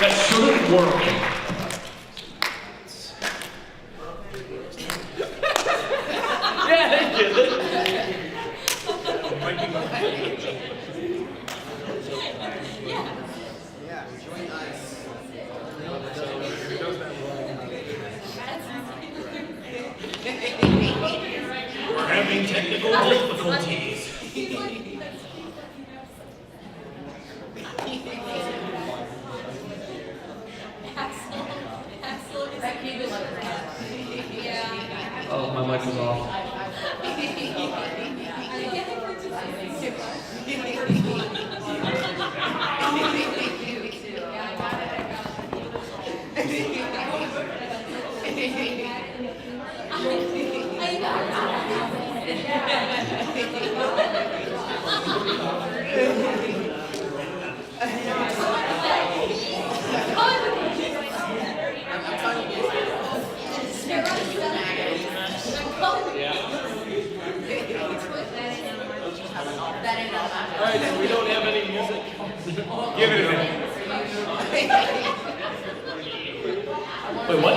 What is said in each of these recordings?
that shouldn't work. Yeah, they did it. We're having technical difficulties. Oh, my mic was off. Alright, so we don't have any music. Give it a minute. Wait, what?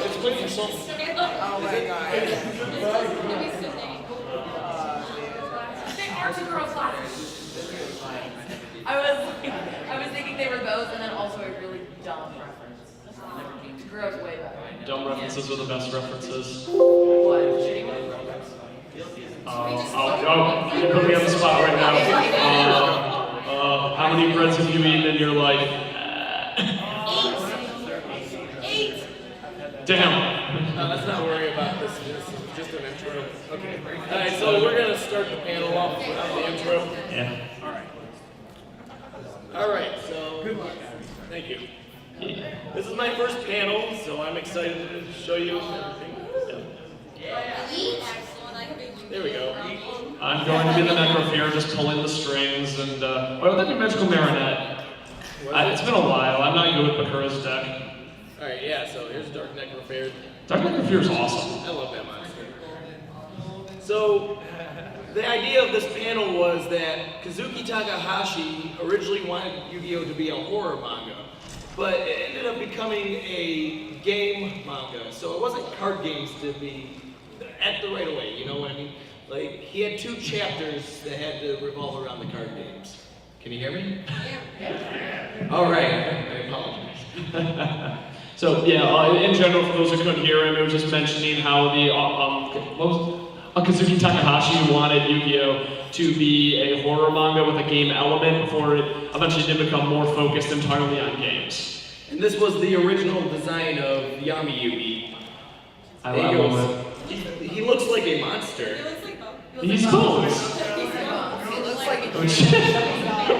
It's playing your song. Oh my god. I was thinking they were those, and then also a really dumb reference. Girls way better. Dumb references are the best references. What? Shitty one? You're putting me on the spot right now. How many breads have you eaten in your life? 8. Damn. Let's not worry about this. This is just an intro. Okay. Alright, so we're going to start the panel off without the intro. Yeah. Alright, so thank you. This is my first panel, so I'm excited to show you everything. There we go. I'm going to be the necrophere, just pulling the strings and, oh, that'd be Magical Marionette. It's been a while. I'm not good with Bakura's deck. Alright, yeah, so here's Dark Necrophair. Dark Necrophere is awesome. I love that monster. So, the idea of this panel was that Kazuki Takahashi originally wanted Yu-Gi-Oh! To be a horror manga, but it ended up becoming a game manga, so it wasn't card games to be at the right away, you know what I mean? Like, he had 2 chapters that had to revolve around the card games. Can you hear me? Yeah. Alright, I apologize. So yeah, in general, for those who couldn't hear him, it was just mentioning how the Kazuki Takahashi wanted Yu-Gi-Oh! To be a horror manga with a game element before it eventually did become more focused entirely on games. And this was the original design of Yami Yugi. I love it. He looks like a monster. He's Bones. He looks like a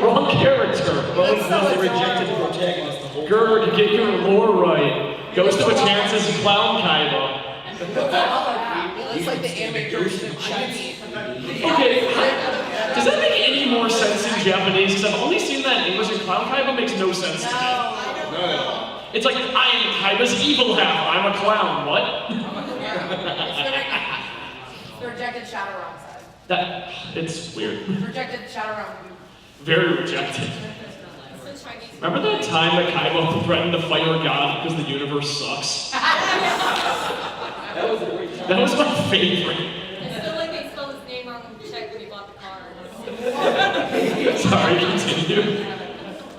Wrong character. Bones was the rejected protagonist the whole time. Gerd, get your lore right. Goes to a chance's clown Kaiba. Looks like the anime version of Chibi. Okay, does that make any more sense in Japanese? Because I've only seen that in English, and clown Kaiba makes no sense to me. No. It's like, I am Kaiba's evil half, I'm a clown, what? The rejected Shadow Realm side. That, it's weird. Rejected Shadow Realm. Very rejected. Remember that time that Kaiba threatened to fight our god because the universe sucks? That was my favorite. I feel like they spelled his name wrong on the check when he bought the car. Sorry, continue.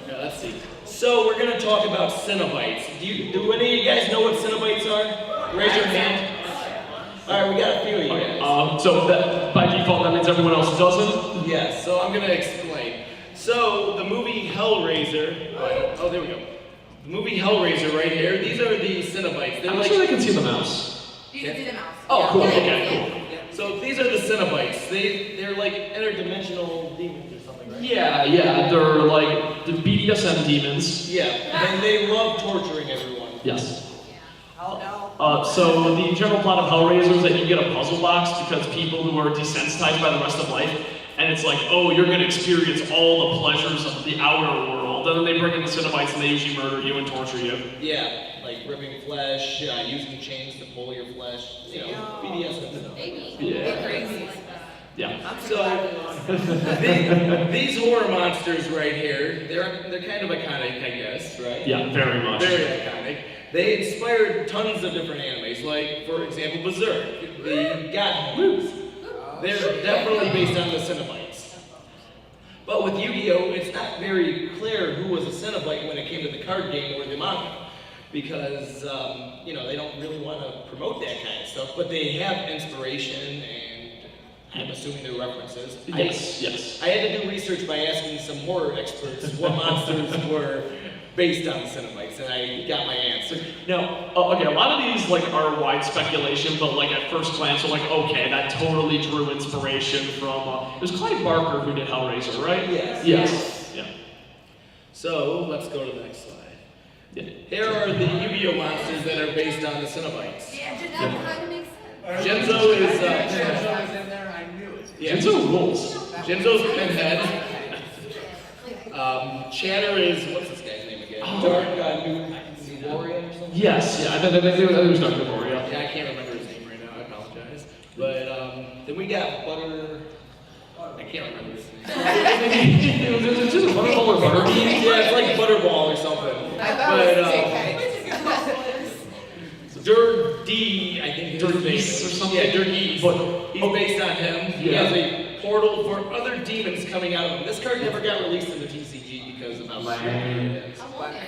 Yeah, let's see. So we're gonna talk about Cenobites. Do any of you guys know what Cenobites are? Raise your hand. Alright, we got a few of you guys. So that, by default, that means everyone else doesn't? Yes, so I'm gonna explain. So the movie Hellraiser, oh there we go. The movie Hellraiser right here, these are the Cenobites. They're I'm like, sure they can see the mouse. You can see the mouse. Oh, cool, okay, cool. So these are the Cenobites. They're like interdimensional demons or something, right? Yeah, they're like the BDSM demons. Yeah, and they love torturing everyone. Yes. Oh no. So the general plot of Hellraiser is that you get a puzzle box because people who are desensitized by the rest of life, and it's like, oh, you're gonna experience all the pleasures of the outer world, and then they bring in the Cenobites and they usually murder you and torture you. Yeah, like ripping flesh, using chains to pull your flesh, you know, BDSM. Maybe. Yeah. Crazy. Yeah. So these horror monsters right here, they're kind of iconic, I guess, right? Yeah, very much. Very iconic. They inspired tons of different animes, like, for example, Berserk, the God Movies. They're definitely based on the Cenobites. But with Yu-Gi-Oh!, it's not very clear who was a Cenobite when it came to the card game or the manga. Because, they don't really want to promote that kind of stuff, but they have inspiration and I'm assuming they're references. Yes. I had to do research by asking some horror experts what monsters were based on the Cenobites, and I got my answer. Now, okay, a lot of these are wide speculation, but at first glance, you're okay, that totally drew inspiration from. It was Clive Barker who did Hellraiser, right? Yes. Yeah. So let's go to the next slide. Yeah. Here are the Yu-Gi-Oh monsters that are based on the Cenobites. Yeah, that kind of makes sense. Genzo is. Genzo is in there. I knew it. Yeah. Genzo rules. Genzo's Pinhead. Channer is what's this guy's name again? Dark Nuvoria or something. Yes, yeah. I think it was Dr. Nuvoria. Yeah, I can't remember his name right now. I apologize. But then we got Butter. I can't remember his name. It's just a butterball or butterbean. Yeah, it's like Butterball or something. I thought it was TK. Dirk D, I think Dirk his name East is. or something? Yeah, Dirk East. But- He's based on him. He Yeah. has a portal for other demons coming out of him. This card never got released in the TCG because of how stupid it is.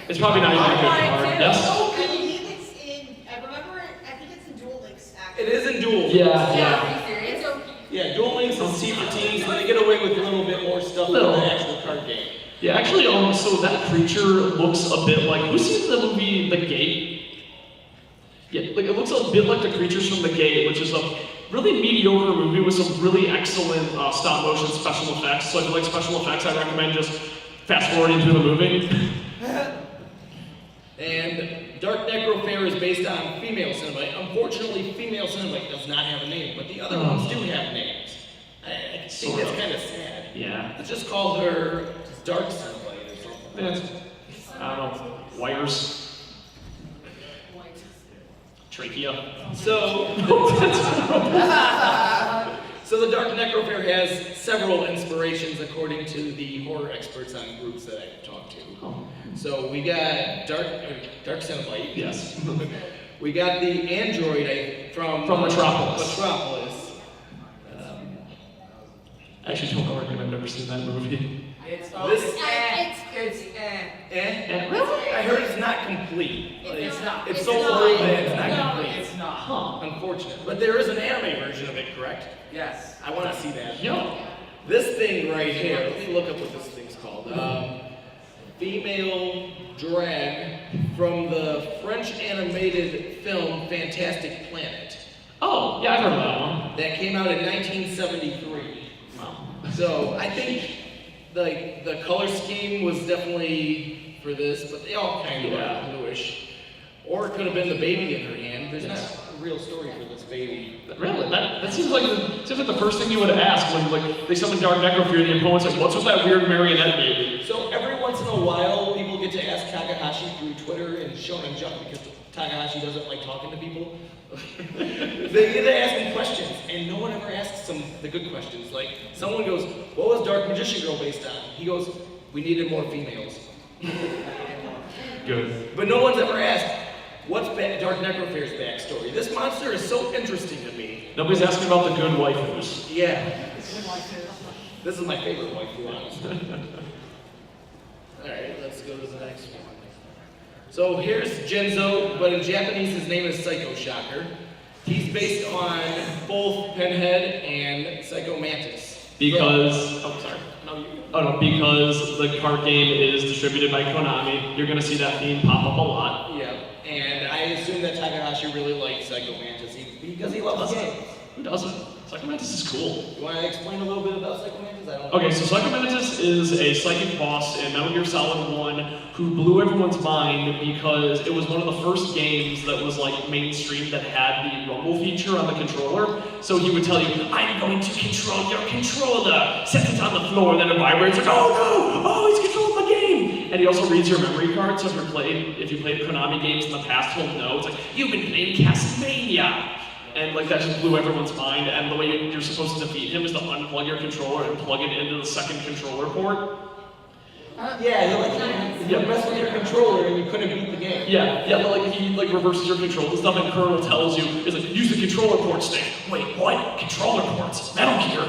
It's probably not even a good card. Yes? Oh, I believe it's in, I remember, I think it's in Duel Links, actually. It is in Duel. Yeah. Are you serious? It's okay. Yeah, Duel Links is C for teens, but they get away with a little bit more stuff than Little. the actual card game. Yeah, actually, so that creature looks a bit like. Who's seen the movie The Gate? Yeah, it looks a bit like the creatures from The Gate, which is a really mediocre movie with some really excellent stop motion special effects. So if you like special effects, I recommend just fast forwarding through the movie. And Dark Necrofair is based on female Cenobite. Unfortunately, female Cenobite does not have a name, but the other ones do have names. I think Sort that's of. kind of sad. Yeah. Let's just call her Dark Cenobite or something. It's, I don't know, wires, trachea. So the Dark Necrofair has several inspirations according to the horror experts on groups that I've talked to. Oh. So we got Dark Cenobite. Yes. We got the android from Metropolis. Metropolis. I actually don't know I've never seen that movie. It's This- eh. Really? I heard it's not complete. It's not. It's It's so not. old that it's not No, complete. it's not. Huh. Unfortunate. But there is an anime version of it, correct? Yes. I want to see that. Yo. This thing right here, let me look up what this thing's called. Female drag from the French animated film Fantastic Planet Oh, yeah, I've heard of that one. that came out in 1973. Wow. So I think the color scheme was definitely for this, but they all kind of Yeah. are bluish. Or it could have been the baby in her hand. There's not a real story for this baby. Really? That seems like the first thing you would ask when they summon Dark Necrofair. The opponent's like, "What's with that weird marionette baby?" So every once in a while, people get to ask Takahashi through Twitter and Shonen Jump because Takahashi doesn't like talking to people. They get to ask him questions, and no one ever asks him the good questions. Like, someone goes, "What was Dark Magician Girl based on?" He goes, "We needed more females." Good. But no one's ever asked, what's Dark Necrofair's backstory? This monster is so interesting to me. Nobody's asking about the good waifus. Yeah. This is my favorite waifu, honestly. Alright, let's go to the next one. So here's Genzo, but in Japanese his name is Psycho Shocker. He's based on both Pinhead and Psycho Mantis. Because because the card game is distributed by Konami, you're gonna see that theme pop up a lot. Yeah, and I assume that Takahashi really likes Psycho Mantis because he loves the game. Who doesn't? Psycho Mantis is cool. You want to explain a little bit about Psycho Mantis? I don't know. Okay, so Psycho Mantis is a psychic boss in Metal Gear Solid 1 who blew everyone's mind because it was one of the first games that was mainstream that had the rumble feature on the controller. So he would tell you, "I'm going to control your controller." Set it on the floor, then it vibrates like, "Oh no! Oh, he's controlling the game!" And he also reads your memory card, so if you played Konami games in the past, he'll know. It's like, "You've been playing Castlevania." and like that just blew everyone's mind. And the way you're supposed to defeat him is to unplug your controller and plug it into the second controller port. You mess with your controller and you couldn't beat the game. Yeah, but like he like reverses your control. The stuff that Colonel tells you is like use the controller port stick. Wait, what? Controller ports? Metal Gear.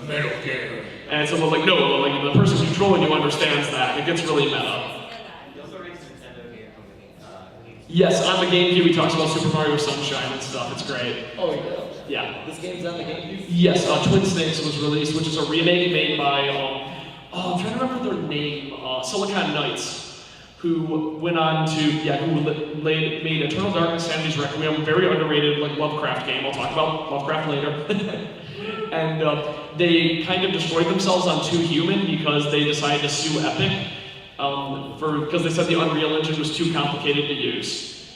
Metal Gear. And someone's like, no, like the person controlling you understands that. It gets really meta. He also raised Nintendo game company. Yes, on the GameCube he talks about Super Mario Sunshine and stuff. It's great. Oh, yeah. Yeah. This game's on the GameCube? Yes, Twin Snakes was released, which is a remake made by, I'm trying to remember their name, Silicon Knights, who went on to, made Eternal Darkness, Sanity's Requiem, very underrated like Lovecraft game. I'll talk about Lovecraft later. And they kind of destroyed themselves on 2 Human because they decided to sue Epic because they said the Unreal Engine was too complicated to use.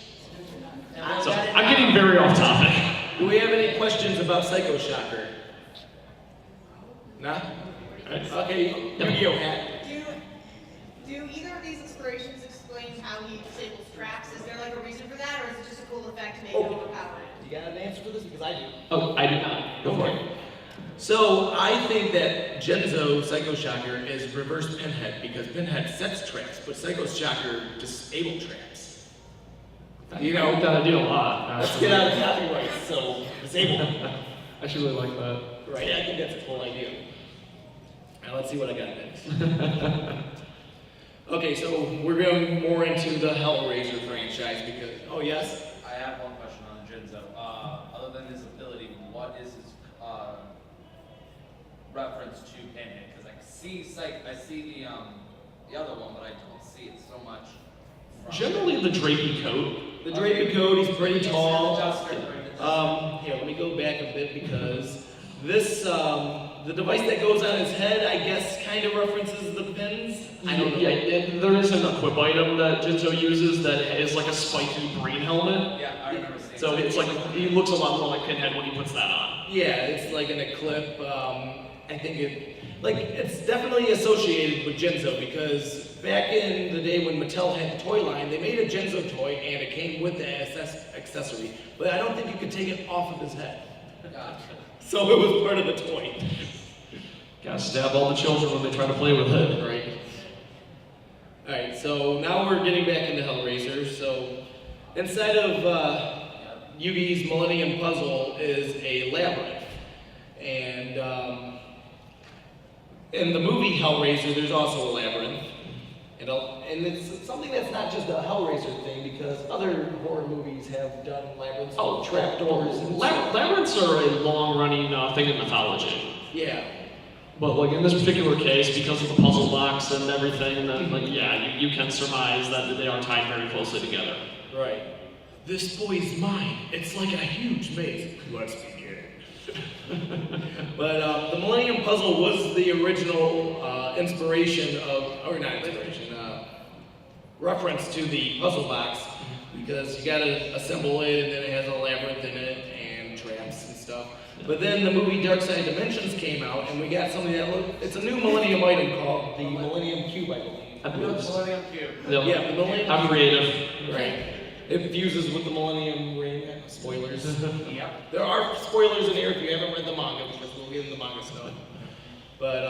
So I'm getting very off topic. Do we have any questions about Psycho Shocker? Nah? Okay, Yu-Gi-Oh hat. Do either of these inspirations explain how he disables traps? Is there like a reason for that, or is it just a cool effect to make him overpowered? You got an answer for this? Because I do. Oh, I do not. Go for it. So I think that Genzo Psycho Shocker is reverse Pinhead because Pinhead sets traps, but Psycho Shocker disables traps. You know, I like that idea a lot. let's get out of copyright, so disable. I actually really like that. Right, I think that's a cool idea. Now let's see what I got next. Okay, so we're going more into the Hellraiser franchise because, oh yes? I have one question on Genzo. Other than his ability, what is his reference to Pinhead? Because I see the other one, but I don't see it so much. Generally, the drapey coat. The drapey coat, he's pretty tall. Just Here, let me go back a bit because this, the device that goes on his head, I guess, kind of references the pins. I don't know. Yeah, there is an equip item that Jinzo uses that is like a spiky brain helmet. yeah, I remember seeing. So it's like, he looks a lot more like Pinhead when he puts that on. Yeah, it's like an eclip. I think it's definitely associated with Genzo because back in the day when Mattel had the toy line, they made a Genzo toy and it came with the accessory. But I don't think you could take it off of his head. Gotcha. So it was part of the toy. Gotta stab all the children when they try to play with it. Right. Alright, so now we're getting back into Hellraiser. So inside of Yugi's Millennium Puzzle is a labyrinth. And in the movie Hellraiser, there's also a labyrinth. And it's something that's not just a Hellraiser thing because other horror movies have done labyrinths with trapdoors. Labyrinths are a long-running thing in mythology. Yeah. But like in this particular case, because of the puzzle box and everything, then like you can surmise that they are tied very closely together. Right. This boy's mine. It's like a huge maze. Let's begin. But the Millennium Puzzle was the original inspiration of, or not inspiration, reference to the puzzle box because you gotta assemble it and then it has a labyrinth in it and traps and stuff. But then the movie Dark Side Dimensions came out and we got something that it's a new Millennium item called the Millennium Cube, I believe. Millennium Cube. Yeah, the Millennium How creative. Right. It fuses with the Millennium Ring. Spoilers. Yep. There are spoilers in here if you haven't read the manga because we'll get into the manga stuff. But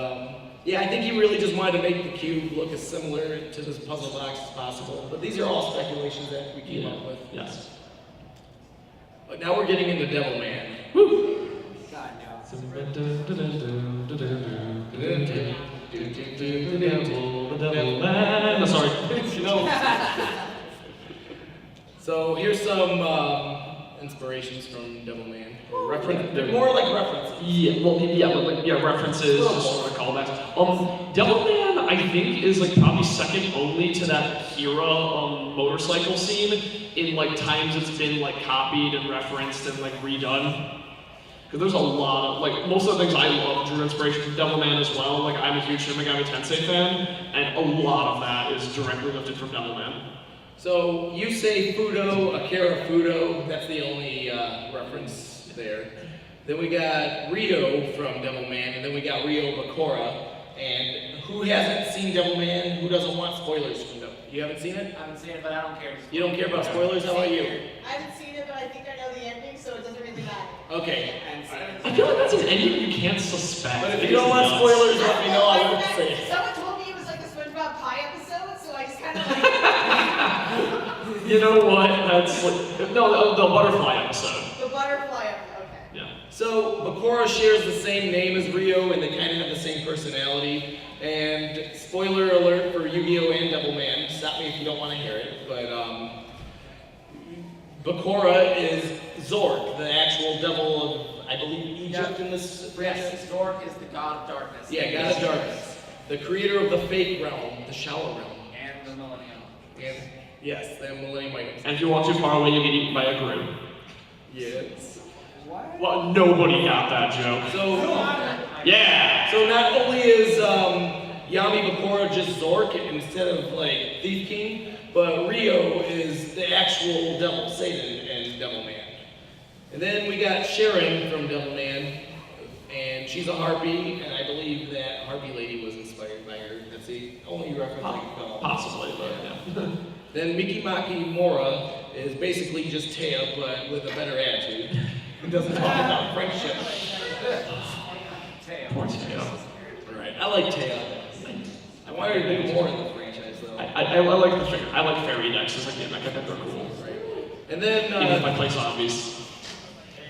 yeah, I think he really just wanted to make the cube look as similar to this puzzle box as possible. But these are all speculations that we came up with. Yes. But now we're getting into Devil Man. Woo! God, no. I'm sorry. So here's some inspirations from Devil Man. They're more like references. References, just sort of callbacks. Devil Man, I think, is like probably second only to that Hira motorcycle scene in like times it's been like copied and referenced and like redone. Because there's a lot of, like, most of the things I love drew inspiration from Devil Man as well. Like, I'm a huge Shin Megami Tensei fan, and a lot of that is directly lifted from Devil Man. So you say Fudo, Akira Fudo, that's the only reference there. Then we got Ryo from Devil Man, and then we got Ryo Bakura. And who hasn't seen Devil Man? Who doesn't want spoilers from Devil? You haven't seen it? I haven't seen it, but I don't care. You don't care about spoilers? How about you? I haven't seen it, but I think I know the ending, so it doesn't really matter. Okay. I feel like that's an ending you can't suspect. But if It you don't is want nuts. spoilers, let me know. I won't say it. Someone told me it was like the SpongeBob pie episode, so I just kind of like You know what? That's like, no, the butterfly episode. the butterfly episode. Okay. Yeah. So Bakura shares the same name as Rio, and they kind of have the same personality. And spoiler alert for Yu-Gi-Oh! And Devilman. Stop me if you don't want to hear it. But Bakura is Zork, the actual devil of, I believe, Egypt in this franchise. Yes, Zork is the god of darkness. Yeah, God of Darkness. The creator of the fake realm, the shower realm. And the millennium. And yes, the Millennium items. And if you walk too far away, you get eaten by a group. Yes. Well, nobody got that joke. So, Yeah. so not only is Yami Bakura just Zork instead of like Thief King, but Rio is the actual devil, Satan, and Devilman. And then we got Sharon from Devilman, and she's a harpy, and I believe that Harpy Lady was inspired by her. That's the only reference I can come up with. Possibly, but yeah. Then Miki Maki Mora is basically just Taya, but with a better attitude. It doesn't talk about friendship. Poor Teo. Right. I like Taya. I want her to do more in the franchise, though. I like fairy decks as a gimmick. I think they're cool. And then, Even if I play zombies.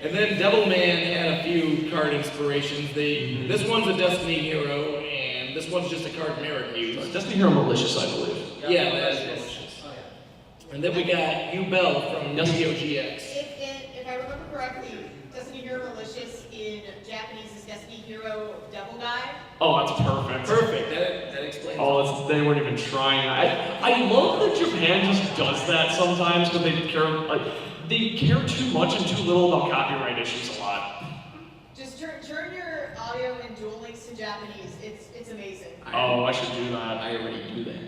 and then Devilman had a few card inspirations. This one's a Destiny hero, and this one's just a card Merrick used. Destiny Hero Malicious, I believe. Yeah, that is delicious. And then we got Yu-Bell from Yu-Gi-Oh! GX. If I remember correctly, Destiny Hero Malicious in Japanese is Destiny Hero Devil Guy. Oh, that's perfect. Perfect. That explains it. Oh, they weren't even trying. I love that Japan just does that sometimes because they care too much and too little about copyright issues a lot. Just turn your audio and Duel Links to Japanese. It's amazing. Oh, I should do that. I already do that.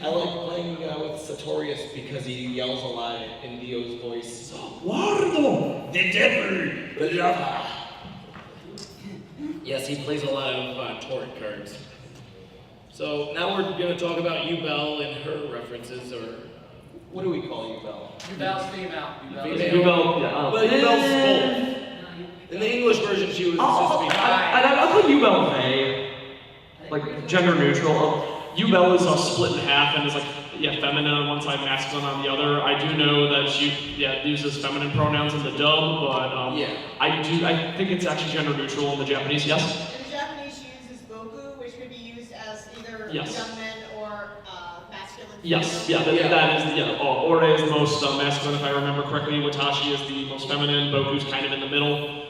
I like playing with Sartorius because he yells a lot in Dio's voice. Guardo, the devil, the lover. Yes, he plays a lot of torrent cards. So now we're going to talk about Yu-Bell and her references, or what do we call Yu-Bell? Yu-Bel's female. Yu-Bell, yeah. But Yu-Bell's both. In the English version, she was supposed to be I put Yu-Bell Faye, like gender neutral. Yu-Bell is split in half and is feminine on one side, masculine on the other. I do know that she uses feminine pronouns in the dub, but I think it's actually gender neutral in the Japanese. Yes. In the Japanese, she uses boku, which could be used as either Yes. young men or masculine. Yes. female. That is Ore is the most masculine, if I remember correctly. Watashi is the most feminine. Boku's kind of in the middle.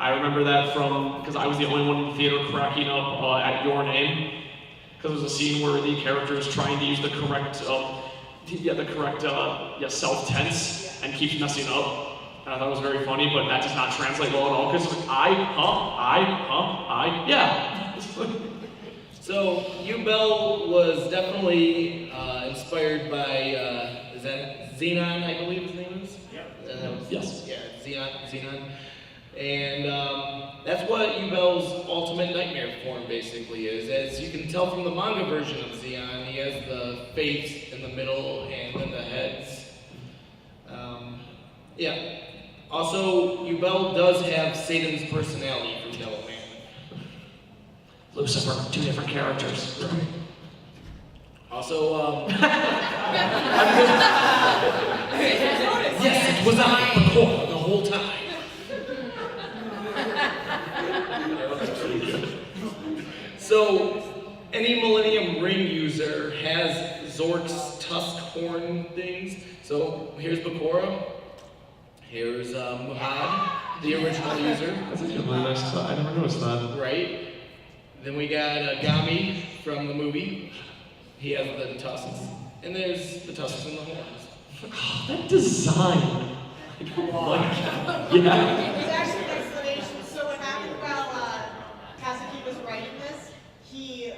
I remember that from because I was the only one in the theater cracking up at Your Name. Because there's a scene where the character is trying to use the correct self tense and keeps messing up. And I thought it was very funny, but that does not translate well at all. Because it's like yeah. So Yu-Bell was definitely inspired by is that Xenon, I believe his name is? Yes. Yeah, Xenon. And that's what Yu-Bell's ultimate nightmare form basically is. As you can tell from the manga version of Xeon, he has the face in the middle and then the heads. Also, Yu-Bell does have Satan's personality from Devilman. Lucifer, two different characters. Also, yes, it was I the whole time. So, any Millennium Ring user has Zork's tusk horn things. So, here's Bakura. Here's Muhad, the original user. That's actually really nice. I never noticed that. Right. Then we got Gami from the movie. He has the tusks. And there's the tusks and the horns. That design. I don't like that. Yeah. There's actually an explanation. So what happened while Kazuki was writing this, he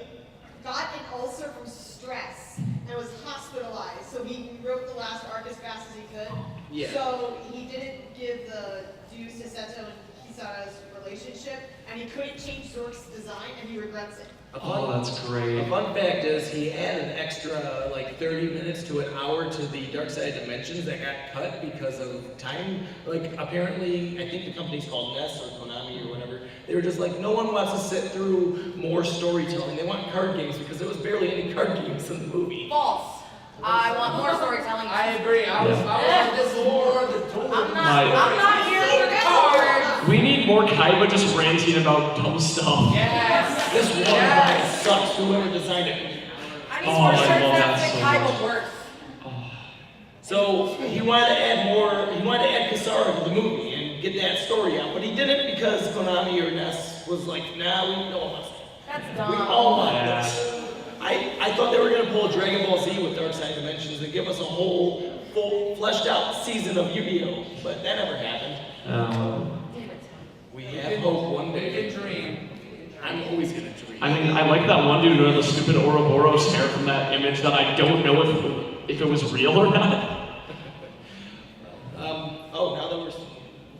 got an ulcer from stress and was hospitalized. So he wrote the last arc as fast as he could. Yeah. So he didn't give the dues to Seto, and Kisara's relationship, and he couldn't change Zork's design, and he regrets it. Oh, that's great. A fun fact is he added an extra like 30 minutes to an hour to the Dark Side Dimensions that got cut because of time. Like apparently, I think the company's called NES or Konami or whatever. They were just like, no one wants to sit through more storytelling. They want card games because there was barely any card games in the movie. False. I want more storytelling. I agree. I was on this more the tool. I'm not here for the cards. We need more Kaiba just ranting about dumb stuff. Yes. This one guy sucks. Whoever designed it. I need Oh, more I shirts love that that fit so Kaiba much. worse. So he wanted to add more. He wanted to add Kisara to the movie and get that story out, but he didn't because Konami or NES was like, nah, we don't want this. That's We dumb. all want Yeah. this. I thought they were gonna pull Dragon Ball Z with Dark Side Dimensions and give us a whole full fleshed out season of Yu-Gi-Oh, but that never happened. We have hope one We day. can dream. I'm always gonna dream. I mean, I like that one dude who had the stupid Ouroboros hair from that image that I don't know if it was real or not. Oh, now that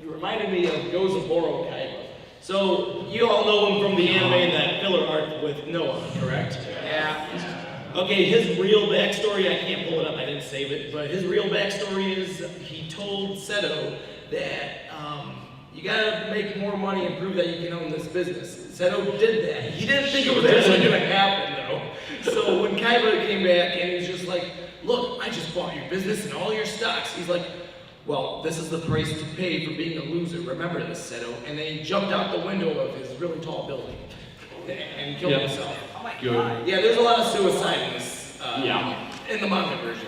you reminded me of Gozaboro Kaiba. So you all know him from the anime and that filler arc with Noah, correct? Yeah. Okay, his real backstory, I can't pull it up, I didn't save it, but his real backstory is he told Seto that you gotta make more money and prove that you can own this business. Seto did that. He didn't think it was actually gonna happen though. So when Kaiba came back and he's just like, look, I just bought your business and all your stocks. He's like, well, this is the price to pay for being a loser. Remember this, Seto. And then he jumped out the window of his really tall building and killed Yep. himself. Good. Yeah, there's a lot of suicide in this. Yeah. In the manga version.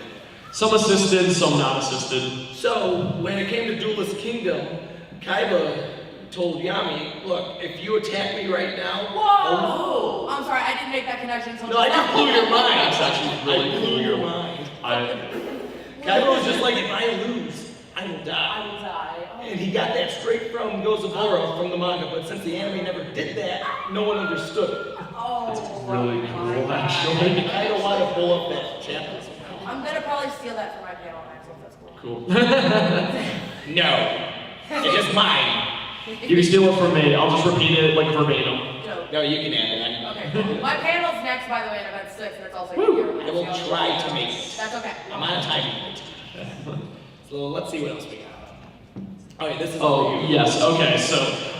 Some assisted, some not assisted. So when it came to Duelist Kingdom, Kaiba told Yami, look, if you attack me right now, Whoa! I'm sorry, I didn't make that connection until no, I just blew your mind. That's actually really I blew cool. your mind. I Kaiba was just like, if I lose, I will I die. will die. And he got that straight from Gozaburo from the manga, but since the anime never did that, no one understood it. Oh, really my cool, God. actually. I don't want to pull up that chapter. I'm gonna probably steal that for my panel next, if that's cool. Cool. No, it is mine. You can steal it from me. I'll just repeat it like verbatim. Dope. No, you can add it. Okay, cool. My panel's next, by the way, in event 6, and it's also Woo. I will try to make it. That's okay. I'm on a time limit. So let's see what else we got. Alright, this is Oh, all you. yes, okay, so,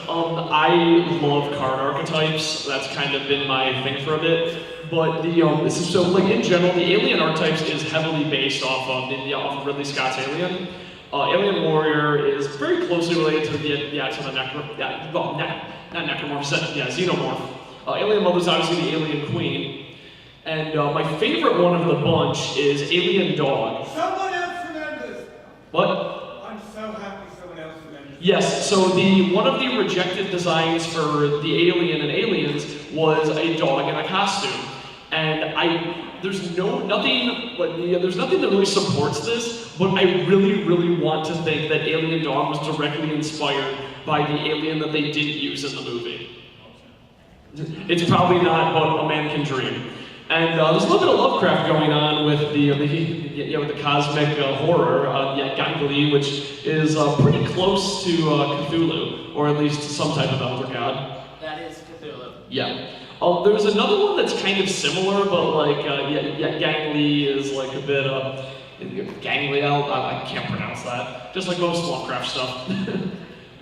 I love card archetypes, that's kind of been my thing for a bit, but this is, so, like, in general, the alien archetypes is heavily based off of Ridley Scott's Alien. Alien Warrior is very closely related to not Necromorph, Xenomorph. Alien Mother's obviously the Alien Queen, and my favorite one of the bunch is Alien Dog. Someone else remembers. What? I'm so happy someone else remembers. Yes, so one of the rejected designs for the Alien and Aliens was a dog in a costume. And there's nothing that really supports this, but I really, really want to think that Alien Dog was directly inspired by the alien that they didn't use in the movie. It's probably not, but a man can dream. And there's a little bit of Lovecraft going on with the cosmic horror, Gangly, which is pretty close to Cthulhu, or at least some type of elder god. That is Cthulhu. Yeah. There's another one that's kind of similar, but like, Gangly is like a bit, Gangly, I can't pronounce that. Just like most Lovecraft stuff.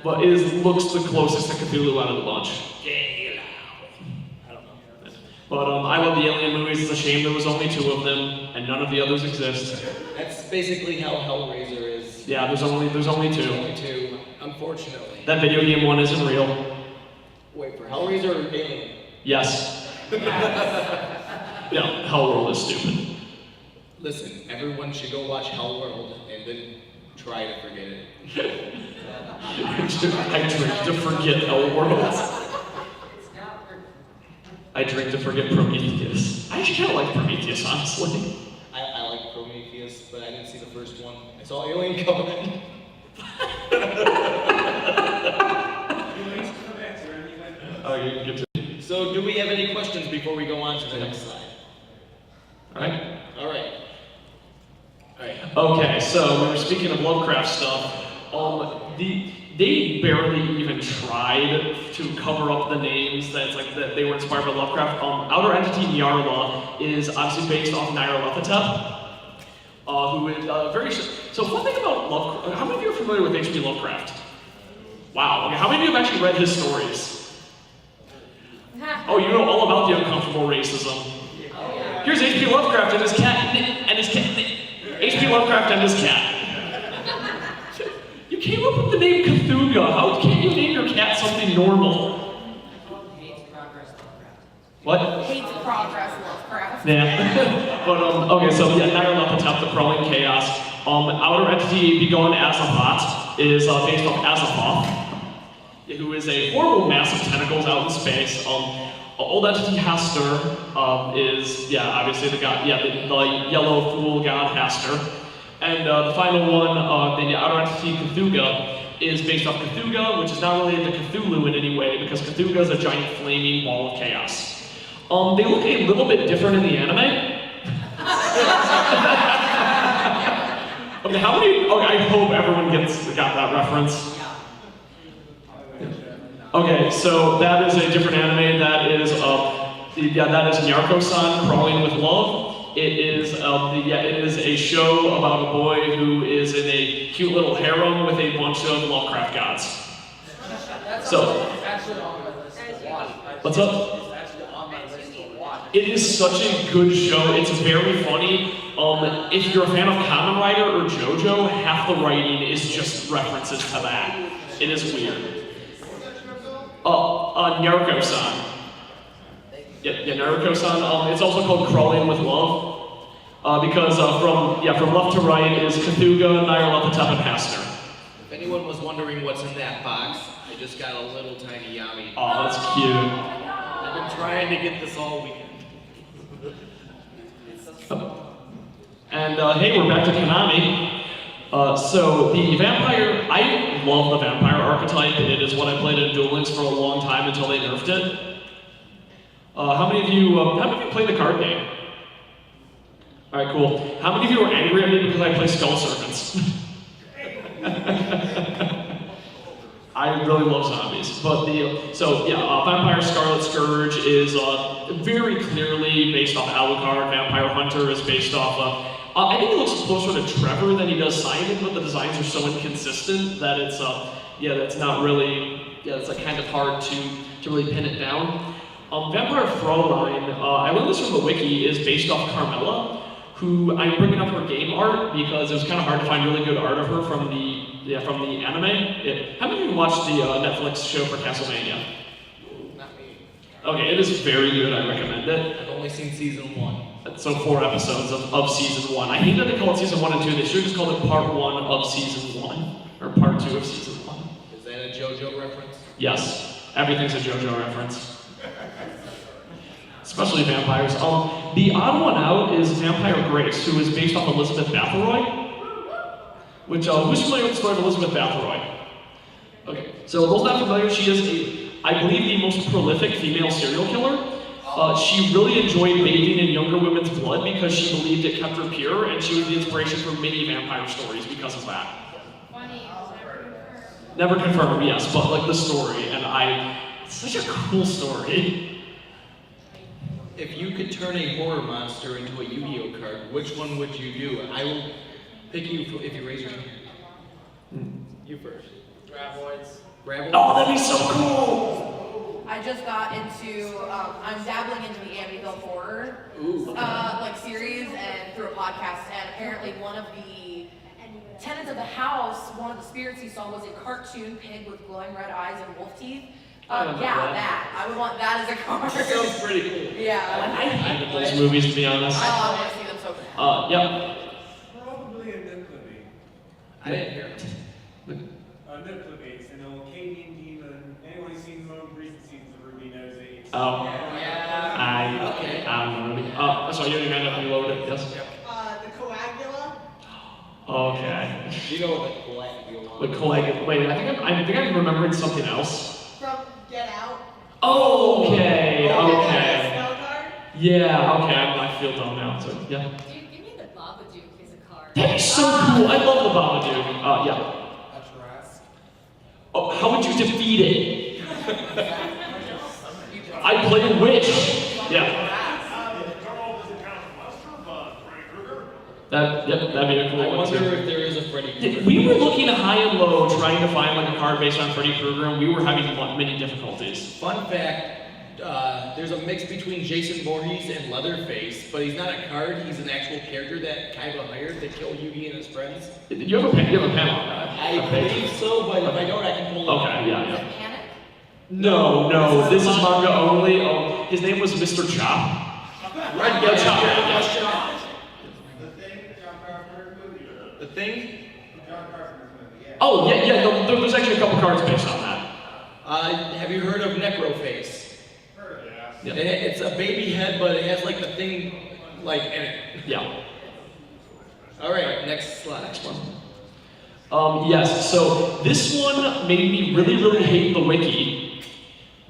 But looks the closest to Cthulhu out of the bunch. I don't know. But I love the Alien movies. It's a shame there was only 2 of them, and none of the others exist. That's basically how Hellraiser is. Yeah, there's only 2. There's only 2, unfortunately. That video game one isn't real. Wait, for Hellraiser or Alien? Yes. Yeah, Hellworld is stupid. Listen, everyone should go watch Hellworld and then try to forget it. I drink to forget Hellworld. I drink to forget Prometheus. I actually kind of like Prometheus, honestly. I like Prometheus, but I didn't see the first one. I saw Alien Covenant. Oh, you can get to. So, do we have any questions before we go on to the next slide? Alright. Alright. Alright. Okay, so we were speaking of Lovecraft stuff. they barely even tried to cover up the names that it's like that they were inspired by Lovecraft. Outer Entity Nyarla is obviously based off Nyarlathotep, who is very. So one thing about Lovecraft, how many of you are familiar with H.P. Lovecraft? Wow. Okay, how many of you have actually read his stories? Oh, you know all about the uncomfortable racism. Here's H.P. Lovecraft and his cat, H.P. Lovecraft and his cat. You came up with the name Cthulhu. How can't you name your cat something normal? Hates progress Lovecraft. What? Hates progress, Lovecraft. Yeah. But okay, so yeah, Nyarlathotep, the crawling chaos. Outer Entity Begun Azathoth is based off Azathoth, who is a horrible mass of tentacles out in space. Old Entity Hastur is obviously the god, the yellow fool god Hastur. And the final one, the Outer Entity Cthulhu, is based off Cthulhu, which is not related to Cthulhu in any way, because Cthulhu is a giant flaming ball of chaos. They look a little bit different in the anime. Okay, how many? Okay, I hope everyone got that reference. Okay, so that is a different anime. That is that is Nyarko-san, Crawling with Love. It is it is a show about a boy who is in a cute little harem with a bunch of Lovecraft gods. So, It's actually on my list to watch. what's up? It's actually on my list to watch. It is such a good show. It's very funny. If you're a fan of Kamen Rider or JoJo, half the writing is just references to that. It is weird. Nyarko-san. Yeah, Naruto-san. It's also called Crawling with Love, because from left to right is Cthulhu, Nyarlathotep, and Hastur. If anyone was wondering what's in that box, I just got a little tiny Yami. Oh, that's cute. I've been trying to get this all weekend. And hey, we're back to Konami. So the vampire, I love the vampire archetype. It is what I played in Duel Links for a long time until they nerfed it. How many of you played the card game? All right, cool. How many of you are angry at me because I play Skull Servants? I really love zombies, but Vampire Scarlet Scourge is very clearly based off Alucard. Vampire Hunter is based off. I think he looks closer to Trevor than he does Simon, but the designs are so inconsistent that it's that's not really it's like kind of hard to really pin it down. Vampire Fraulein, I learned this from the wiki, is based off Carmella, who I'm bringing up her game art because it was kind of hard to find really good art of her from the anime. How many of you watched the Netflix show for Castlevania? Not me. Okay, it is very good. I recommend it. I've only seen season 1. So 4 episodes of season 1. I hate that they call it season 1 and 2. They should have just called it part 1 of season 1 or part 2 of season 1. Is that a JoJo reference? Yes, everything's a JoJo reference. Especially vampires. The odd one out is Vampire Grace, who is based off Elizabeth Bathory. Which, who's familiar with the story of Elizabeth Bathory? Okay, so those not familiar, she is I believe the most prolific female serial killer. She really enjoyed bathing in younger women's blood because she believed it kept her pure, and she was the inspiration for many vampire stories because of that. Funny, Never confirmed, yes, but like the story, and it's such a cool story. If you could turn a horror monster into a Yu-Gi-Oh card, which one would you do? I will pick you if you raise your hand. You first. Graboids. Gravel? Oh, that'd be so cool! I just got into, I'm dabbling into the Amityville horror series and through a podcast, and apparently one of the tenants of the house, one of the spirits he saw was a cartoon pig with glowing red eyes and wolf teeth. That. I would want that as a card. That sounds pretty cool. Yeah. I hated those movies, to be honest. I want to see them so bad. Yep. Probably a Nipleby. I didn't hear it. Nipleby, it's an Arcadian demon. Anyone who's seen the most recent seasons of Ruby knows it. It's I'm Ruby. Sorry, you didn't hand up and you loaded it, yes? The coagula. Okay. You know what the coagula The coagula. Wait, I think I'm remembering something else. From Get Out. Okay. Spell card. Yeah, okay, I feel dumb now, so yeah. Dude, give me the Babadook as a card. That'd be so cool. I love the Babadook. Yeah. A Trask. how would you defeat it? I play Witch. Yeah. That'd be a cool I one wonder too. if there is a Freddy Krueger. We were looking high and low trying to find like a card based on Freddy Krueger, and we were having many difficulties. Fun fact, there's a mix between Jason Voorhees and Leatherface, but he's not a card, he's an actual character that Kaiba hired to kill Yugi and his friends. You have a panel on that? I believe so, but if I don't, I can pull it up. Okay, yeah. Panic? No, this is manga only. Oh, his name was Mr. Chop. Red Yeah, Chop. Chop. The Thing, John Carpenter's movie. The Thing? John Carpenter's movie, yeah. Oh, yeah, there's actually a couple cards based on that. Have you heard of Necroface? Yeah. It's a baby head, but it has like the thing like in it. Yeah. All right, next slide. Next one. Yes, so this one made me really hate the wiki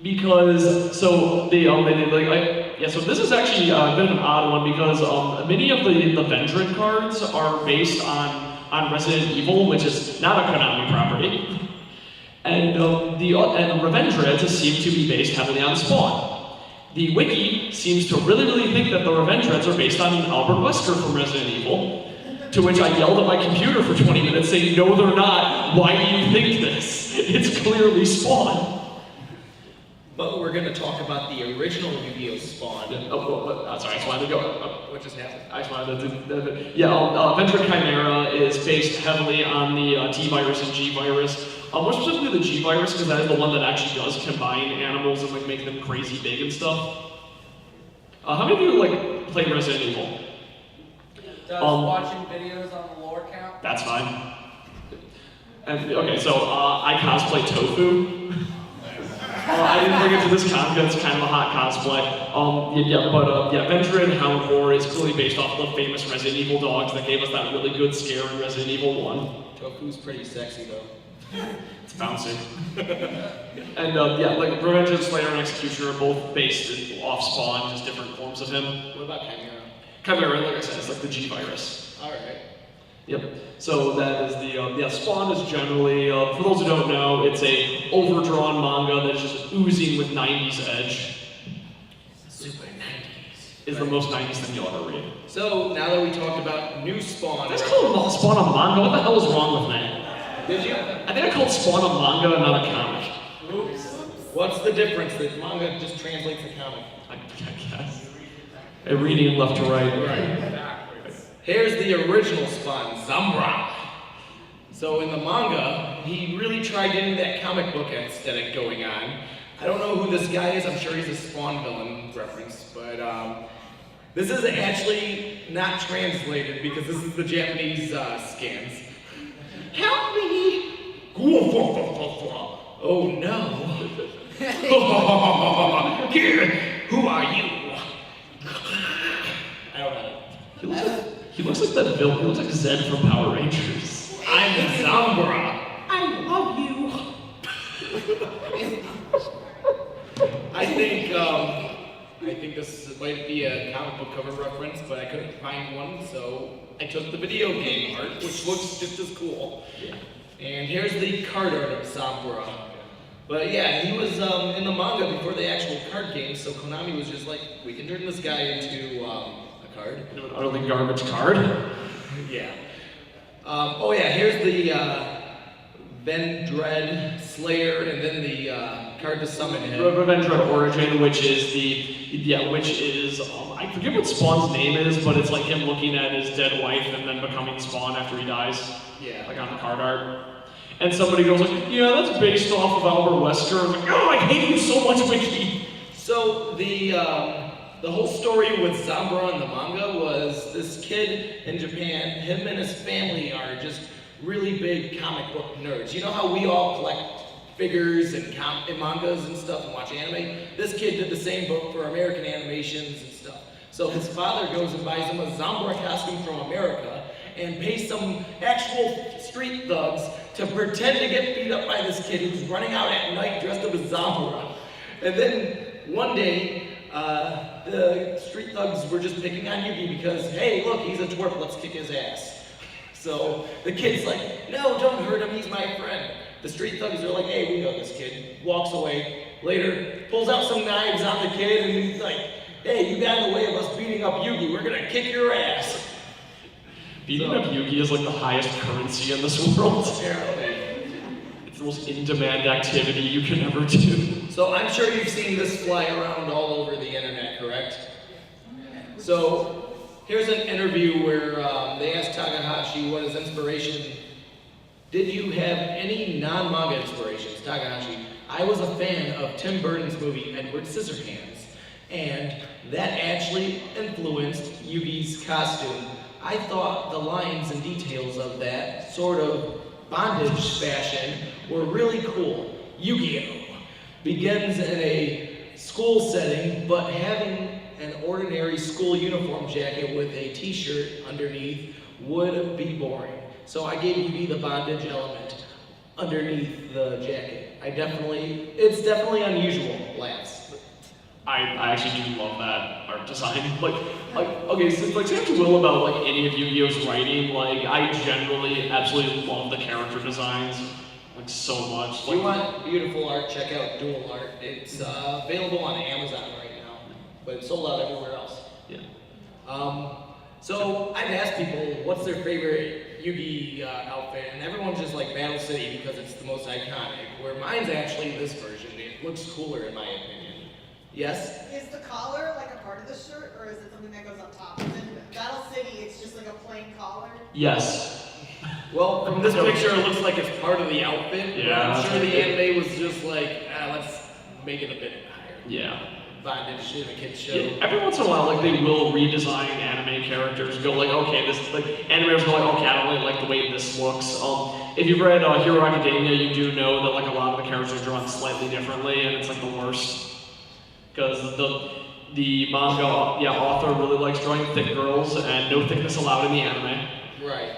because so so this is actually a bit of an odd one because many of the Vendred cards are based on Resident Evil, which is not a Konami property, and the Revendreds seem to be based heavily on Spawn. The wiki seems to really think that the Revendreds are based on Albert Wesker from Resident Evil, to which I yelled at my computer for 20 minutes saying, no they're not, why do you think this? It's clearly Spawn. But we're gonna talk about the original Yu-Gi-Oh! Spawn. Sorry, I just wanted to go. What just happened? I just wanted to Vendred Chimera is based heavily on the T-Virus and G-Virus. More specifically the G-Virus, because that is the one that actually does combine animals and like make them crazy big and stuff. How many of you like play Resident Evil? Does watching videos on the lore count? That's fine. And, okay, so I cosplay Tofu. I didn't bring it to this con because it's kind of a hot cosplay. Vendred Hound Horror is clearly based off the famous Resident Evil dogs that gave us that really good scare in Resident Evil 1. Tofu's pretty sexy though. It's bouncy. And like Revenge of Slayer and Executioner are both based off Spawn, just different forms of him. What about Chimera? Chimera, like I said, is like the G-Virus. All right. Yep. So that is the Spawn is generally, for those who don't know, it's a overdrawn manga that's just oozing with 90s edge. Super 90s. Is the most 90s thing you'll ever read. So now that we talked about new Spawn. That's called Spawn a manga. What the hell is wrong with me? Did you? I think I called Spawn a manga and not a comic. Oops. What's the difference? That manga just translates to comic. I guess. A reading left to right. Here's the original Spawn, Zambra. So in the manga, he really tried getting that comic book aesthetic going on. I don't know who this guy is. I'm sure he's a Spawn villain reference, but this is actually not translated because this is the Japanese scans. Help me! Oh no! Here, who are you? I don't know. He looks like that villain. He looks like Zed from Power Rangers. I'm Zambra. I love you. I think this might be a comic book cover reference, but I couldn't find one, so I took the video game art, which looks just as cool. Yeah. And here's the card art of Zambra. But yeah, he was in the manga before the actual card game, so Konami was just like, we can turn this guy into a card. Into an utterly garbage card. Yeah. Here's the Vendred Slayer, and then the card to summon him. Revendred Origin, which is I forget what Spawn's name is, but it's like him looking at his dead wife and then becoming Spawn after he dies. Yeah. Like on the card art. And somebody goes like, yeah, that's based off of Albert Wesker. I was like, oh, I hate you so much, Wiki. So the whole story with Zambra in the manga was this kid in Japan, him and his family are just really big comic book nerds. You know how we all collect figures and mangas and stuff and watch anime? This kid did the same book for American animations and stuff. So his father goes and buys him a Zambra costume from America and pays some actual street thugs to pretend to get beat up by this kid who's running out at night dressed up as Zambra. And then one day, the street thugs were just picking on Yugi because, hey, look, he's a twerp, let's kick his ass. So the kid's like, no, don't hurt him, he's my friend. The street thugs are like, hey, we know this kid. Walks away. Later, pulls out some knives on the kid and he's like, hey, you got in the way of us beating up Yugi. We're gonna kick your ass. Beating up Yugi is like the highest currency in this world. Apparently. It's the most in-demand activity you can ever do. So I'm sure you've seen this fly around all over the internet, correct? So here's an interview where they asked Takahashi what his inspiration. Did you have any non-manga inspirations? Takahashi, I was a fan of Tim Burton's movie Edward Scissorhands, and that actually influenced Yugi's costume. I thought the lines and details of that sort of bondage fashion were really cool. Yu-Gi-Oh! Begins in a school setting, but having an ordinary school uniform jacket with a t-shirt underneath would be boring. So I gave Yugi the bondage element underneath the jacket. It's definitely unusual, laughs. I actually do love that art design. Okay, so say to Will about like any of Yu-Gi-Oh's writing, like I generally absolutely love the character designs like so much. If you want beautiful art, check out Duel art. It's available on Amazon right now, but it's sold out everywhere else. Yeah. So I've asked people what's their favorite Yugi outfit, and everyone's just like Battle City because it's the most iconic. Where mine's actually this version. It looks cooler in my opinion. Yes? Is the collar like a part of the shirt, or is it something that goes on top? In Battle City, it's just like a plain collar. Yes. Well, from this picture, it looks like it's part of the outfit. Yeah. I'm sure the anime was just like, let's make it a bit higher. Yeah. Bondage in a kid's show. Yeah, every once in a while, like they will redesign anime characters. Go like, okay, this like animators go like, okay, I don't really like the way this looks. If you've read Hero Academia, you do know that like a lot of the characters are drawn slightly differently, and it's like the worst. Because the manga author really likes drawing thick girls, and no thickness allowed in the anime. Right.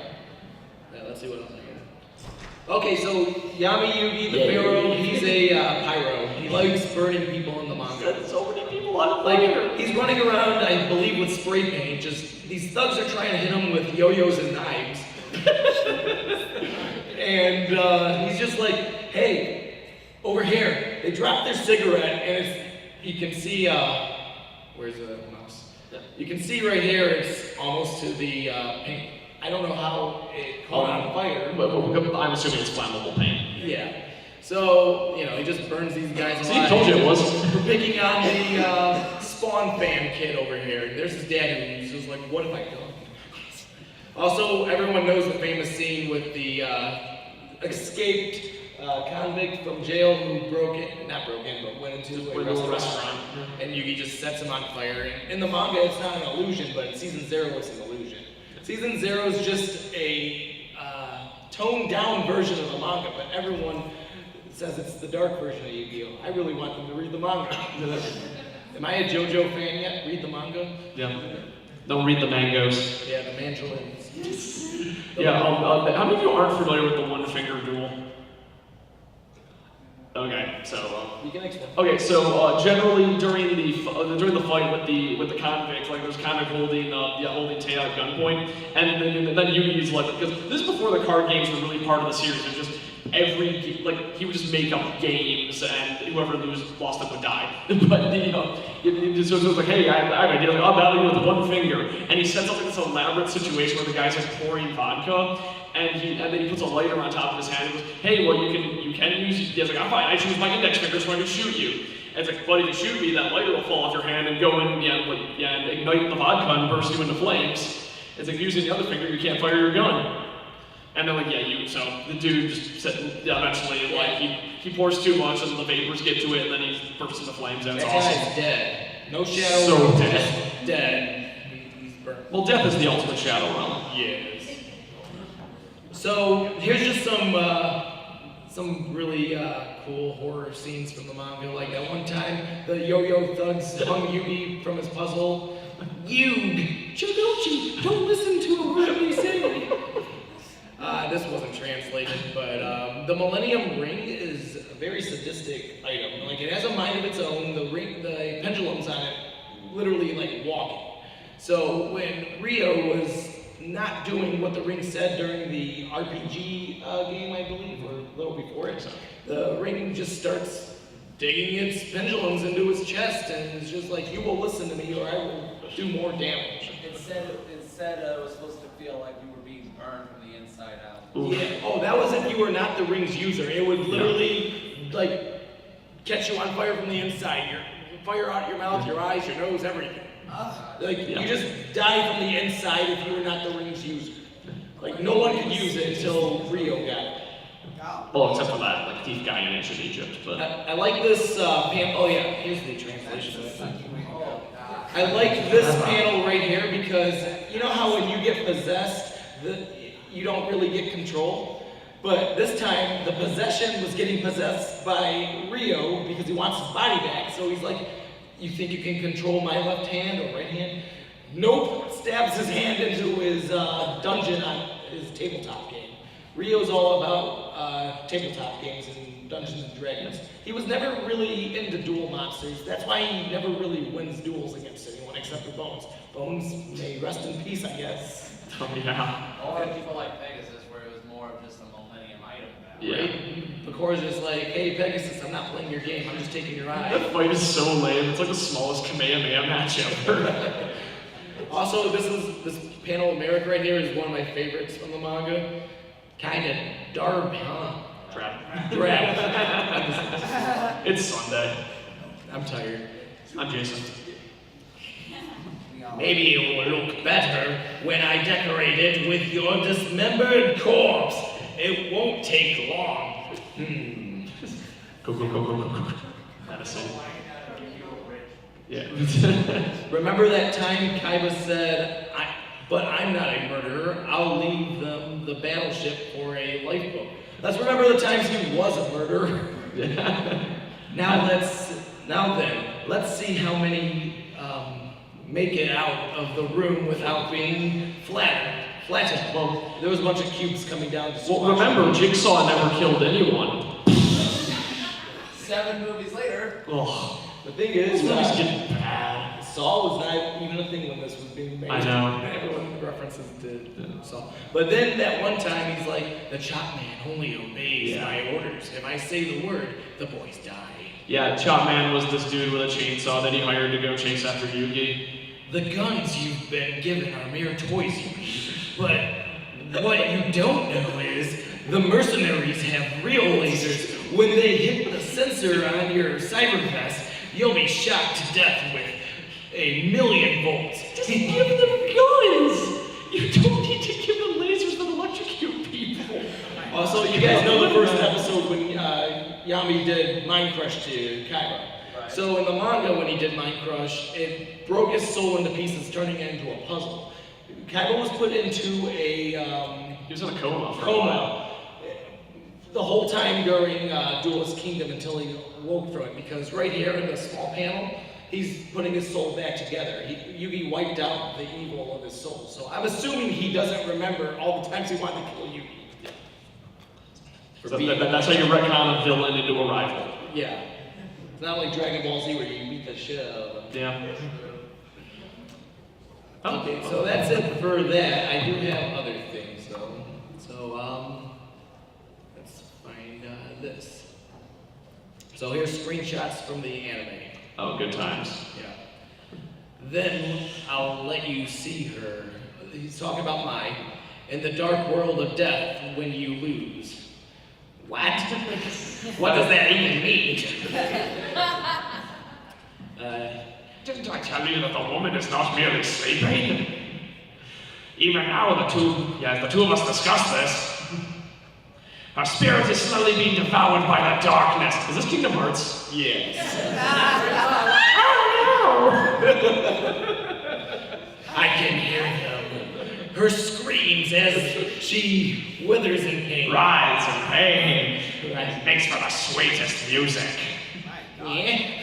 Yeah, let's see what else I got. Okay, so Yami Yugi, the Pharaoh, he's a pyro. He likes burning people in the manga. Set so many people on fire. Like, he's running around, I believe, with spray paint. Just, these thugs are trying to hit him with yo-yos and knives. And he's just like, hey, over here. They drop their cigarette, and it's, you can see, where's the mouse? You can see right here, it's almost to the paint. I don't know how it caught on fire. But I'm assuming it's flammable paint. Yeah. So, you know, he just burns these guys alive. See, told you it was. We're picking on the Spawn fan kid over here. There's his dad who's just like, what have I done? Also, everyone knows the famous scene with the escaped convict from jail who went into a restaurant. And Yugi just sets him on fire. And in the manga, it's not an illusion, but in Season 0, it's an illusion. Season 0 is just a toned down version of the manga, but everyone says it's the dark version of Yu-Gi-Oh! I really want them to read the manga. Am I a JoJo fan yet? Read the manga? Yeah. Don't read the mangoes. Yeah, the mandolins. Yeah, how many of you aren't familiar with the one-finger duel? Okay, so You can explain. okay, so generally during the fight with the convict, like there's convict holding Tay at gunpoint, and then Yugi's like, because this is before the card games were really part of the series. It was just he would just make up games, and whoever lost it would die. But so it was like, hey, I have an idea. Like, I'll battle you with one finger, and he sets up like this elaborate situation where the guy's like pouring vodka. And then he puts a lighter on top of his hand and goes, hey, well, you can use, he's like, I'm fine, I choose my index finger so I can shoot you. And it's like, buddy, if you shoot me, that lighter will fall off your hand and go in, and ignite the vodka and burst you into flames. It's like, using the other finger, you can't fire your gun. And they're like, so the dude just eventually, like, he pours too much and the vapors get to it, and then he bursts into flames, and it's That awesome. guy's dead. No shadow. So realm, dead. just dead. He's burnt. Well, death is the ultimate shadow realm. Yes. So here's just some really cool horror scenes from the manga. Like that one time, the yo-yo thugs hung Yugi from his puzzle. Yugi, Chigochi, don't listen to a word we say. This wasn't translated, but the Millennium Ring is a very sadistic item. Like it has a mind of its own. The pendulums on it literally like walking. So when Rio was not doing what the ring said during the RPG game, I believe, or a little before it. The ring just starts digging its pendulums into his chest, and it's just like, you will listen to me or I will do more damage. It said it was supposed to feel like you were being burned from the inside out. Yeah. Oh, that was if you were not the ring's user. It would literally like catch you on fire from the inside. Fire out your mouth, your eyes, your nose, everything. You just die from the inside if you were not the ring's user. Like no one could use it until Rio got it. Well, except for that, like thief guy in ancient Egypt, but I like this oh yeah, here's the translation of it. I like this panel right here because you know how when you get possessed, you don't really get control? But this time, the possession was getting possessed by Rio because he wants his body back. So he's like, you think you can control my left hand or right hand? Nope, stabs his hand into his dungeon on his tabletop game. Rio's all about tabletop games and Dungeons and Dragons. He was never really into duel monsters. That's why he never really wins duels against anyone except for Bones. Bones may rest in peace, I guess. oh yeah. Or people like Pegasus, where it was more of just a Millennium item battle. Yeah. Right? Bacor's just like, hey Pegasus, I'm not playing your game, I'm just taking your eye. That fight is so lame. It's like the smallest Kamehameha match ever. Also, this panel of Merrick right here is one of my favorites from the manga. Kinda dark, huh? Drab. It's Sunday. I'm tired. I'm Jason. Maybe it will look better when I decorate it with your dismembered corpse. It won't take long. Go. Medicine. Yeah. Remember that time Kaiba said, but I'm not a murderer. I'll leave them the battleship for a lifeboat. Let's remember the times he was a murderer. Yeah. Now let's see how many make it out of the room without being flattened. Well, there was a bunch of cubes coming down. Well, remember, Jigsaw never killed anyone. 7 movies later. Oh, The thing is, this movie's getting bad. Saul was not even a thing when this was being made. I know. Everyone references to Saul. But then that one time he's like, the chop man only obeys my orders. If I say the word, the boys die. Yeah, Chop Man was this dude with a chainsaw that he hired to go chase after Yugi. The guns you've been given are mere toys, Yugi. But what you don't know is the mercenaries have real lasers. When they hit the sensor on your cyber vest, you'll be shot to death with 1,000,000 volts. Just give them guns! You don't need to give them lasers that electrocute people. Also, you guys know the first episode when Yami did Mind Crush to Kaiba. Right. So in the manga, when he did Mind Crush, it broke his soul into pieces, turning it into a puzzle. Kaiba was put into a He was in a coma for a while. the whole time during Duelist Kingdom until he woke from it, because right here in the small panel, he's putting his soul back together. Yugi wiped out the evil of his soul. So I'm assuming he doesn't remember all the times he wanted to kill Yugi. So that's how you retcon a villain into a rival. Yeah. It's not like Dragon Ball Z where you beat the shit out of them. Yeah. Okay, so that's it for that. I do have other things though. So let's find this. So here's screenshots from the anime. Oh, good times. Yeah. Then I'll let you see her. He's talking about Mai in the dark world of death when you lose. What? What does that even mean? Didn't I tell you that the woman is not merely sleeping? Even now, the two of us discussed this. Her spirit is slowly being devoured by the darkness. Is this Kingdom Hearts? Yes. Oh I can hear them. Her screams as she withers in no! pain. Rise in pain. It makes for the sweetest music. Yeah.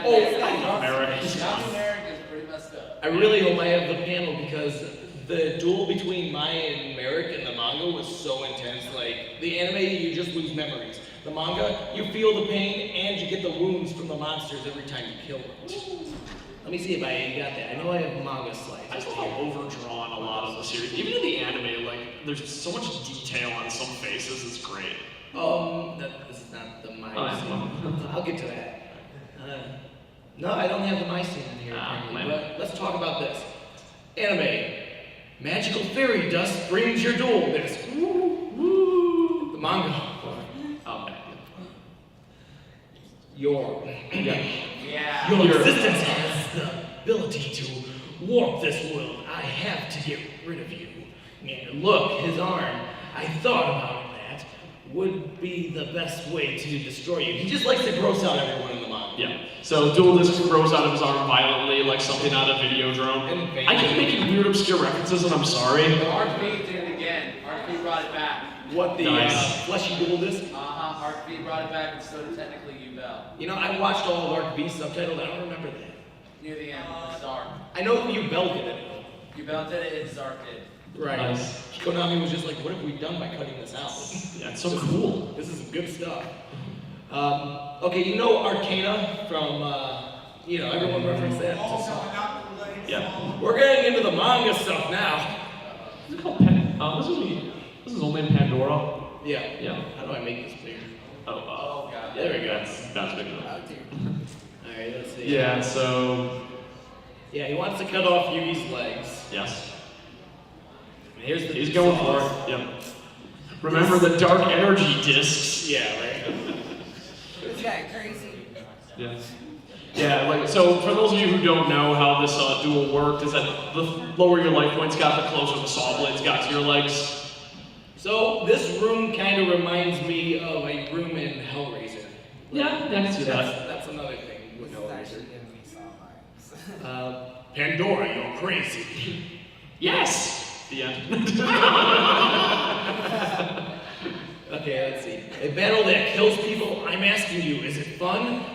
Yeah, Merrick. Johnny Merrick is pretty messed up. I really hope I have the panel because the duel between Mai and Merrick in the manga was so intense. Like, the anime, you just lose memories. The manga, you feel the pain and you get the wounds from the monsters every time you kill them. The Let me see if I got that. I know I have manga slides. I just love how overdrawn a lot of the series. Even in the anime, like there's so much detail on some faces. It's great. This is not the my Oh, yeah. scene. I'll get to that. No, I don't have the my scene in here. Apparently, man. but let's talk about this. Anime. Magical fairy dust brings your duel disc. Woo. The manga. Oh, okay. Your Yeah. Your existence has the ability to warp this world. I have to get rid of you. And look, his arm. I thought about that. Would be the best way to destroy you. He just likes to gross out everyone in the manga. Yeah. So Duel Disc grows out of his arm violently, like something out of Videodrome. I keep making weird, obscure references, and I'm sorry. The RP did it again. RP brought it back. What the Nice. fleshy duel disc? RP brought it back, and so did technically Ubel. You know, I watched all of Arc B subtitled. I don't remember that. Near the end, Zark. I know you belted it. Ubel did it, and Zark did. Right. Nice. Konami was just like, what have we done by cutting this out? Yeah, it's so cool. This is good stuff. Okay, you know Arcana from, everyone referenced that. Yeah. We're getting into the manga stuff now. Is it called this is only in Pandora. Yeah. Yeah. How do I make this clear? Oh, God. There we go. That's big enough. Alright, let's see. Yeah. So Yeah, he wants to cut off Yugi's legs. yes, Here's the he's going for it. Yep. Remember the dark energy discs. Yeah, right. This guy crazy. Yeah. Yeah, like, so for those of you who don't know how this duel worked, is that the lower your life points got, the closer the saw blades got to your legs. So this room kind of reminds me of a room in Hellraiser. Yeah, I can see that. That's another thing with Hellraiser. Pandora, you're crazy. Yes! The end. Okay, let's see. A battle that kills people. I'm asking you, is it fun?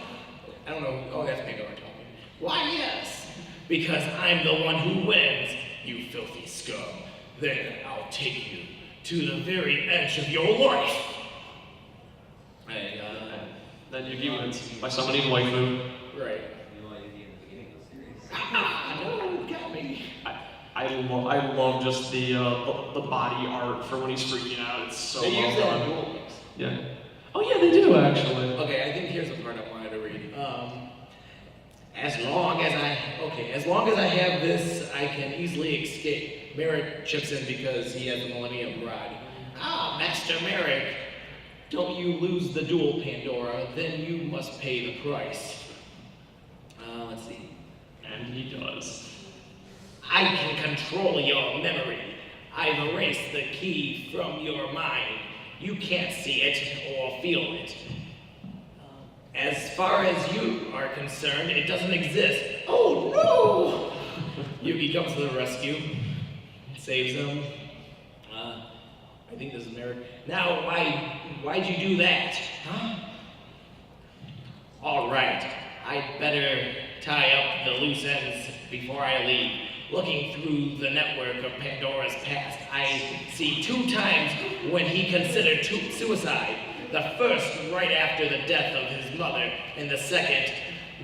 I don't know. Oh, that's Pandora talking. Why, yes. Because I'm the one who wins, you filthy scum. Then I'll take you to the very edge of your life. Then Yugi wins by summoning waifu. Right. Ah, no, you got me. I love just the body art for when he's freaking out. It's so They well use that in done. Duel Links. Yeah. Oh yeah, they do actually. Okay, I think here's the part I wanted to read. As long as I have this, I can easily escape. Merrick chips in because he has the Millennium Rod. Ah, Master Merrick, don't you lose the duel, Pandora, then you must pay the price. Let's see. And he does. I can control your memory. I've erased the key from your mind. You can't see it or feel it. As far as you are concerned, it doesn't exist. Oh no! Yugi comes to the rescue, saves him. I think this is Merrick. Now, why'd you do that? Huh? All right, I'd better tie up the loose ends before I leave. Looking through the network of Pandora's past, I see 2 times when he considered suicide. The first right after the death of his mother, and the second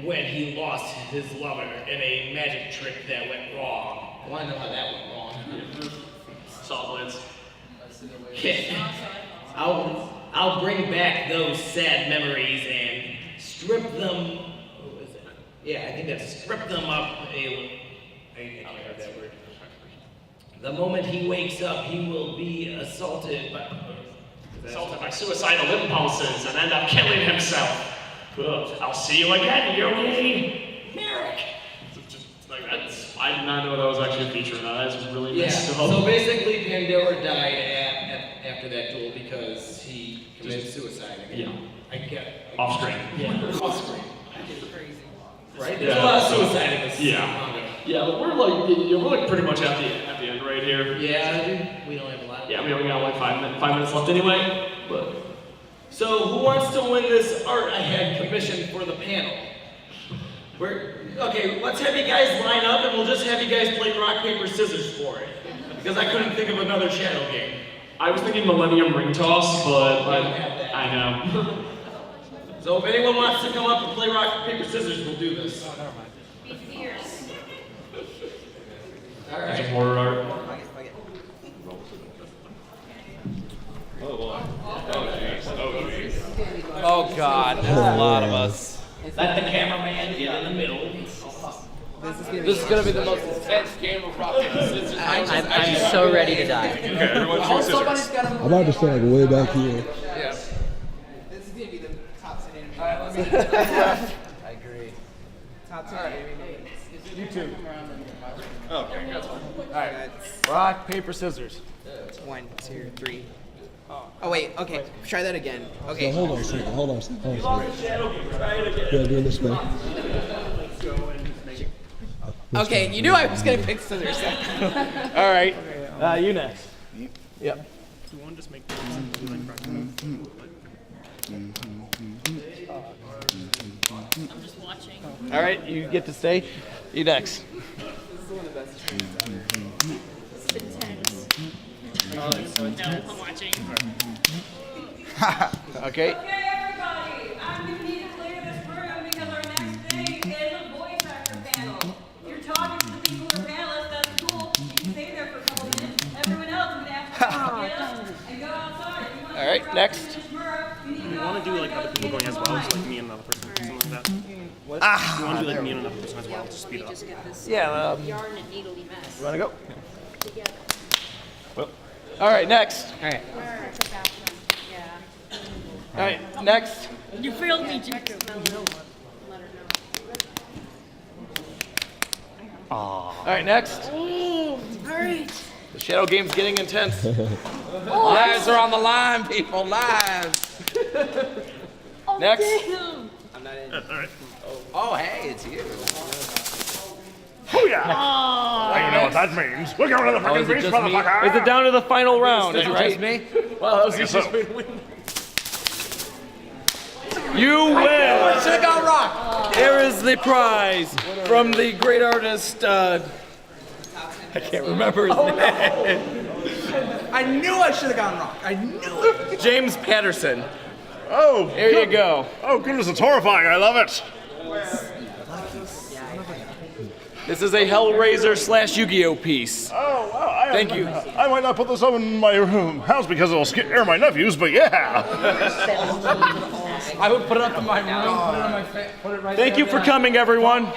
when he lost his lover in a magic trick that went wrong. I want to know how that went wrong. Saw blades. Yeah. I'll bring back those sad memories and strip them. What was it? Yeah, I think that's strip them up. I can't heard that word. The moment he wakes up, he will be assaulted by suicidal impulses and end up killing himself. Ugh, I'll see you again, Yogi. Merrick. Like that's, I did not know that was actually a feature of that. That's really Yeah. messed up. So basically, Pandora died after that duel because he committed suicide. Yeah. I get. Off screen. Yeah. Off screen. Crazy. Right? There's Yeah. a lot of suicide in this Yeah. manga. Yeah, but we're like pretty much at the end right here. Yeah, we don't have a lot. Yeah, we only got like 5 minutes left anyway. But So who wants to win this art I had commissioned for the panel? Okay, let's have you guys line up and we'll just have you guys play rock, paper, scissors for it. Because I couldn't think of another channel game. I was thinking Millennium Ring Toss, but I don't have that. I know. So if anyone wants to come up and play rock, paper, scissors, we'll do this. Be fierce. God, there's a lot of us. Let the cameraman get in the middle. This is gonna be the most intense game of rock, paper, scissors. I'm so ready to die. Okay, everyone choose scissors. I'm about to stand like way back here. Yeah. This is gonna be the top 10 anime. Alright, let me. I agree. Top 10 anime. You too. Okay, that's fine. Alright. Rock, paper, scissors. 1, 2, 3. Oh wait, okay. Try that again. Okay. So hold on a second. Hold on a second. Yeah, doing this way. Okay, you knew I was gonna pick scissors. Alright. You next. Yep. I'm just watching. Alright, you get to stay. You next. It's intense. No, I'm watching. Okay. Okay, everybody, I'm gonna need to clear this room because our next thing is a voice actor panel. You're talking to the people who are panelists, that's cool. You can stay there for a couple minutes. Everyone else is gonna have to get up and go outside. If you want All right, to next. You want to do like other people going as well, so like me and another person, something like that. What? You want to do like me and another person as well, to speed it up. Yeah, yarn and needly mess. you wanna go? Alright, next. Alright. Alright, next. You failed me, Jim. Alright, next. Alright. The shadow game's getting intense. Lives are on the line, people. Lives. Oh, Next. damn. I'm not in. Alright. Oh, hey, it's you. Oh yeah! Now you know what that means. We're going to the Oh, fucking is it beach, just me? motherfucker! Is it down to the final round? Is it right? just me? Well, that was guess just so. You win. Should've gone rock. Here is the prize from the great artist. I can't remember his name. I knew I should've gone rock. I knew it. James Patterson. Oh! Here you go. Oh goodness, it's horrifying, I love it! This is a Hellraiser / Yu-Gi-Oh piece. Oh wow, Thank you. I might not put this up in my house because it'll scare my nephews, but yeah! I would put it up in my room, put it on my put it right Thank you for coming, everyone.